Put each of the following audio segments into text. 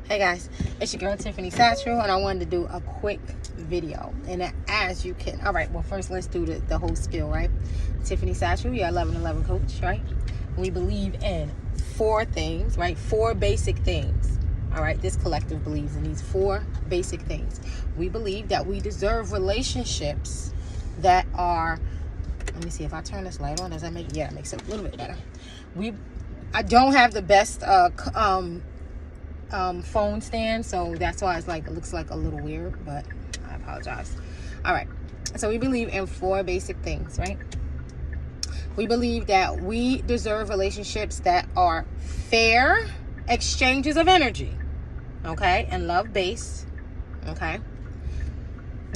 Hey guys, it's your girl Tiffany Satchel, and I wanted to do a quick video. And as you can, all right, well, first let's do the whole spiel, right? Tiffany Satchel, your 1111 coach, right? We believe in 4 things, right? 4 basic things. All right, this collective believes in these 4 basic things. We believe that we deserve relationships that are, let me see if I turn this light on, does that make, yeah, it makes it a little bit better. I don't have the best phone stand, so that's why it's like, it looks like a little weird, but I apologize. All right, so we believe in 4 basic things, right? We believe that we deserve relationships that are fair exchanges of energy, okay, and love-based, okay?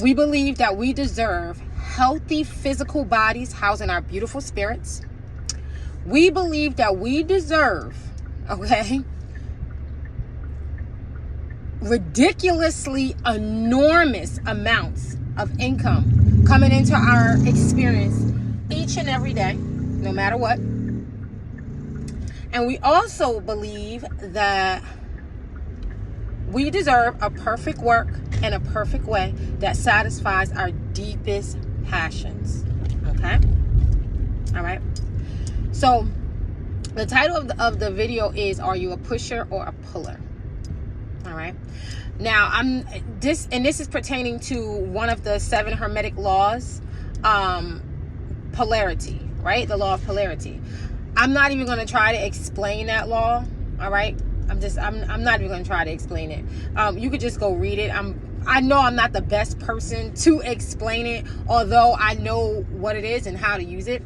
We believe that we deserve healthy physical bodies housing our beautiful spirits. We believe that we deserve, okay, ridiculously enormous amounts of income coming into our experience each and every day, no matter what. And we also believe that we deserve a perfect work in a perfect way that satisfies our deepest passions. Okay? All right. So the title of the video is, are you a pusher or a puller? All right. Now this is pertaining to one of the 7 Hermetic laws, polarity, right? The law of polarity. I'm not even going to try to explain that law. All right. I'm not even going to try to explain it. You could just go read it. I know I'm not the best person to explain it, although I know what it is and how to use it.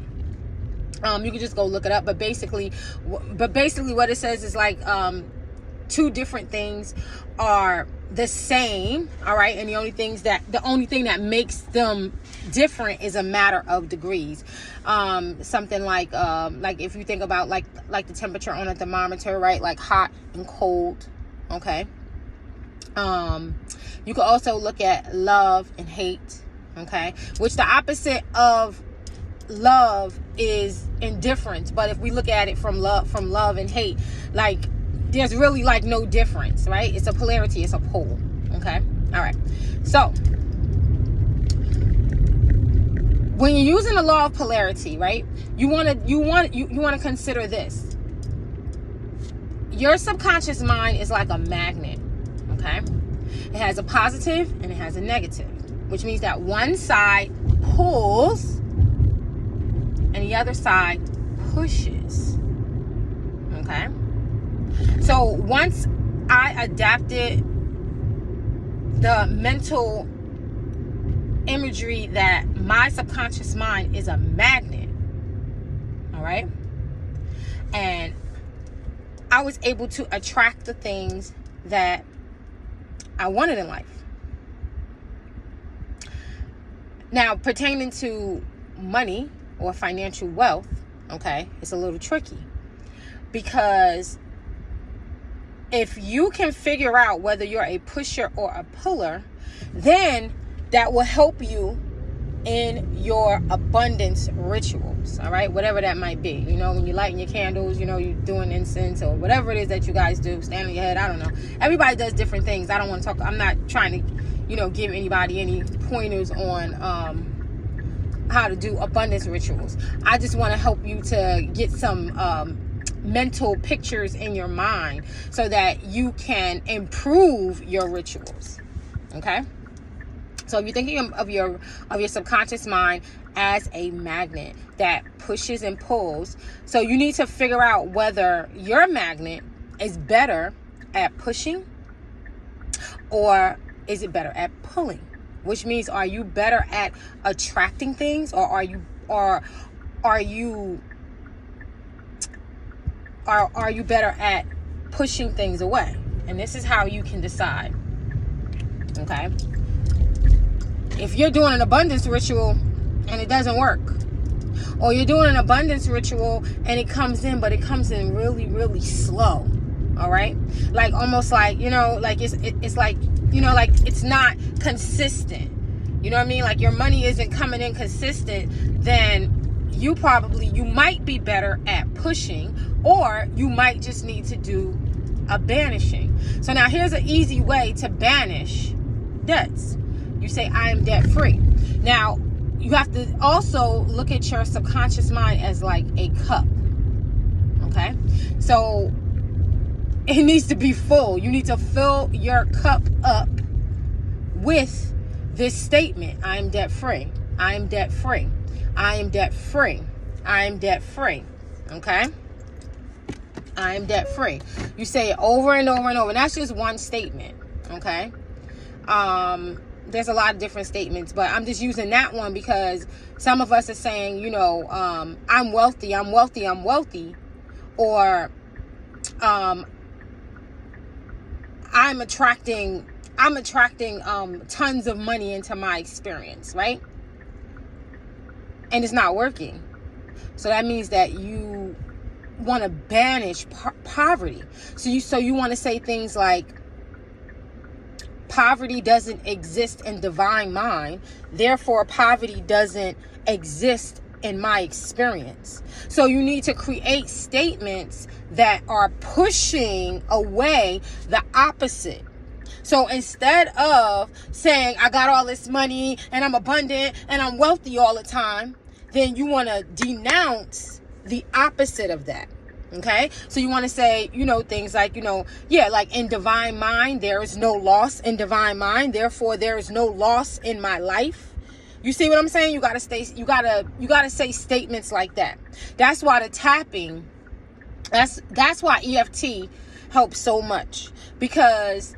You could just go look it up. But basically what it says is like, 2 different things are the same, all right, and the only thing that makes them different is a matter of degrees. Something like if you think about like the temperature on a thermometer, right, like hot and cold, okay. You could also look at love and hate, okay, which the opposite of love is indifference. But if we look at it from love and hate, like, there's really like no difference, right? It's a polarity, it's a pole. Okay. All right. So when you're using the law of polarity, right, you want to consider this. Your subconscious mind is like a magnet. Okay. It has a positive and it has a negative, which means that one side pulls and the other side pushes. Okay. So once I adapted the mental imagery that my subconscious mind is a magnet, all right, and I was able to attract the things that I wanted in life. Now, pertaining to money or financial wealth, okay, it's a little tricky, because if you can figure out whether you're a pusher or a puller, then that will help you in your abundance rituals, all right? Whatever that might be. You know, when you're lighting your candles, you know, you're doing incense or whatever it is that you guys do, stand on your head, I don't know. Everybody does different things. I don't want to talk, I'm not trying to, you know, give anybody any pointers on how to do abundance rituals. I just want to help you to get some mental pictures in your mind so that you can improve your rituals. Okay, so if you're thinking of your subconscious mind as a magnet that pushes and pulls, so you need to figure out whether your magnet is better at pushing or is it better at pulling, which means, are you better at attracting things, or are you better at pushing things away? And this is how you can decide. Okay. If you're doing an abundance ritual and it doesn't work, or you're doing an abundance ritual and it comes in, but it comes in really, really slow. All right. Like almost like, you know, like it's like, you know, like it's not consistent. You know what I mean? Like your money isn't coming in consistent, then you might be better at pushing, or you might just need to do a banishing. So now here's an easy way to banish debts. You say, I am debt free. Now, you have to also look at your subconscious mind as like a cup. Okay? So it needs to be full. You need to fill your cup up with this statement. I am debt free. I am debt free. I am debt free. I am debt free. Okay? I am debt free. You say it over and over and over. And that's just one statement. Okay? There's a lot of different statements, but I'm just using that one because some of us are saying, you know, I'm wealthy, I'm wealthy, I'm wealthy. Or I'm attracting tons of money into my experience, right? And it's not working. So that means that you want to banish poverty. So you want to say things like, poverty doesn't exist in divine mind, therefore poverty doesn't exist in my experience. So you need to create statements that are pushing away the opposite. So instead of saying, I got all this money and I'm abundant and I'm wealthy all the time, then you want to denounce the opposite of that. Okay? So you want to say, you know, things like, you know, yeah, like in divine mind, there is no loss in divine mind. Therefore, there is no loss in my life. You see what I'm saying? You gotta say statements like that. That's why the tapping, that's why EFT helps so much. Because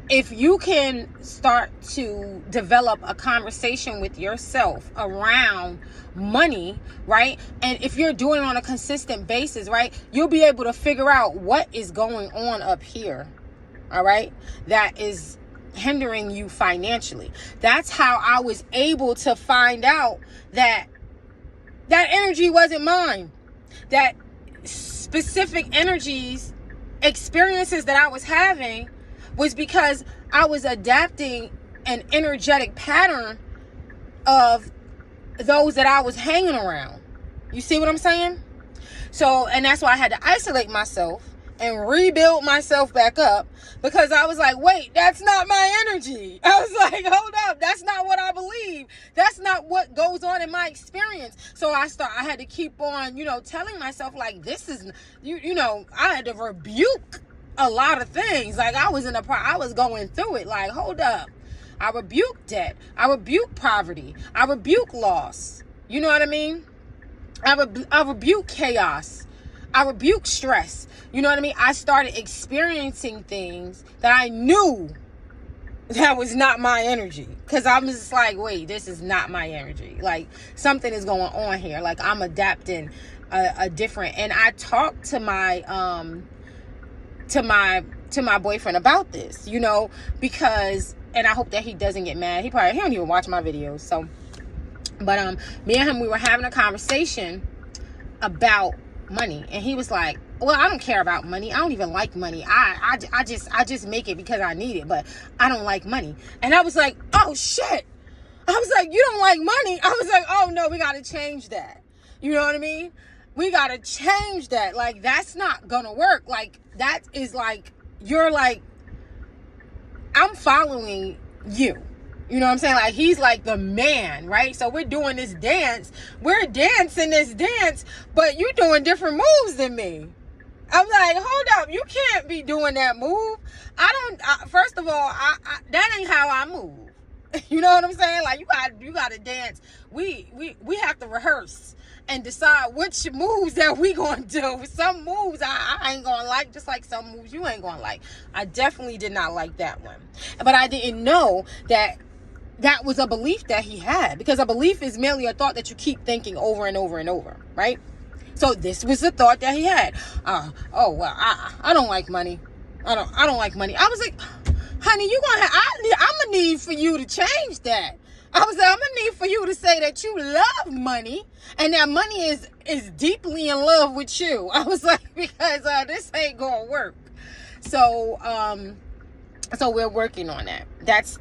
if you can start to develop a conversation with yourself around money, right? And if you're doing it on a consistent basis, right, you'll be able to figure out what is going on up here, all right, that is hindering you financially. That's how I was able to find out that energy wasn't mine. That specific experiences that I was having was because I was adapting an energetic pattern of those that I was hanging around. You see what I'm saying? So, and that's why I had to isolate myself and rebuild myself back up, because I was like, wait, that's not my energy. I was like, hold up, that's not what I believe. That's not what goes on in my experience. So I had to keep on, you know, telling myself like, this is, you know, I had to rebuke a lot of things. Like I was going through it. Like, hold up. I rebuke debt. I rebuke poverty. I rebuke loss. You know what I mean? I rebuke chaos. I rebuke stress. You know what I mean? I started experiencing things that I knew that was not my energy. Because I'm just like, wait, this is not my energy. Like something is going on here. Like I'm adapting a different. And I talked to my boyfriend about this, you know, because, and I hope that he doesn't get mad. He don't even watch my videos. So, but me and him, we were having a conversation about money, and he was like, well, I don't care about money. I don't even like money. I just make it because I need it, but I don't like money. And I was like, oh shit. I was like, you don't like money? I was like, oh no, we got to change that. You know what I mean? We got to change that. Like, that's not gonna work. Like, that is like, you're like, I'm following you. You know what I'm saying? Like, he's like the man, right? So we're doing this dance. We're dancing this dance, but you're doing different moves than me. I'm like, hold up. You can't be doing that move. First of all, that ain't how I move. You know what I'm saying? Like, you got to dance. We have to rehearse and decide which moves that we gonna do. Some moves I ain't gonna like, just like some moves you ain't gonna like. I definitely did not like that one. But I didn't know that was a belief that he had, because a belief is merely a thought that you keep thinking over and over and over, right? So this was the thought that he had. I don't like money. I don't like money. I was like, honey, I'm gonna need for you to change that. I was like, I'm gonna need for you to say that you love money and that money is deeply in love with you. I was like, because this ain't gonna work. So we're working on that. That's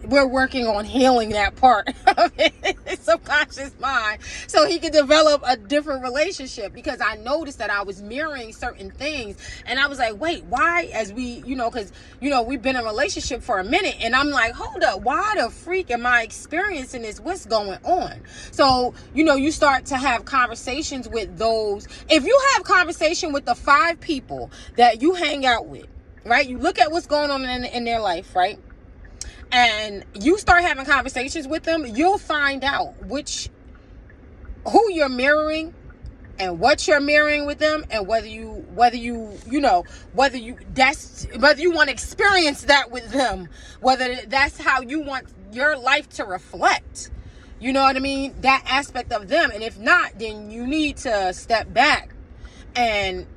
we're working on healing that part of his subconscious mind so he could develop a different relationship, because I noticed that I was mirroring certain things, and I was like, wait, why? As we, because we've been in a relationship for a minute, and I'm like, hold up, why the freak am I experiencing this? What's going on? So you start to have conversations with those. If you have conversation with the 5 people that you hang out with, right, you look at what's going on in their life, right, and you start having conversations with them, you'll find out who you're mirroring and what you're mirroring with them, and whether you want to experience that with them, whether that's how you want your life to reflect. You know what I mean? That aspect of them. And if not, then you need to step back and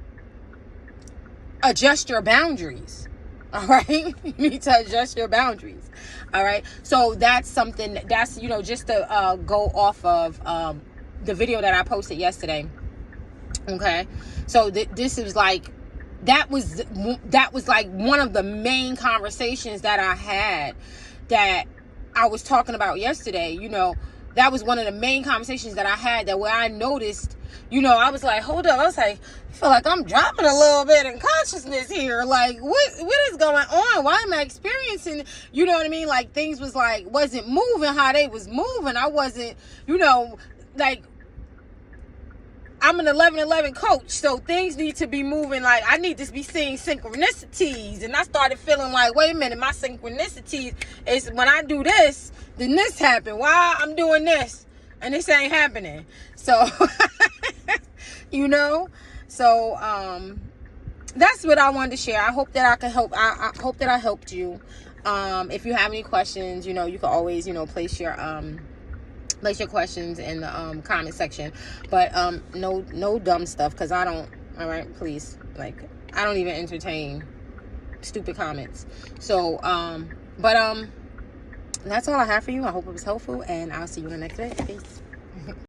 adjust your boundaries. All right. You need to adjust your boundaries. All right. So that's something that's, just to go off of the video that I posted yesterday. Okay. So this is like, that was like one of the main conversations that I had, that I was talking about yesterday. That was one of the main conversations that I had, that where I noticed, I was like, hold up. I was like, I feel like I'm dropping a little bit in consciousness here. Like, what is going on? Why am I experiencing, you know what I mean? Like, things wasn't moving how they was moving. I wasn't, like, I'm an 11-11 coach, so things need to be moving. Like, I need to be seeing synchronicities. And I started feeling like, wait a minute, my synchronicities is when I do this, then this happened. Why I'm doing this and this ain't happening? So, so that's what I wanted to share. I hope that I could help. I hope that I helped you. If you have any questions, you can always, place your questions in the comment section, but no dumb stuff, because I don't. All right, please, like, I don't even entertain stupid comments. So but that's all I have for you. I hope it was helpful, and I'll see you in the next day. Peace.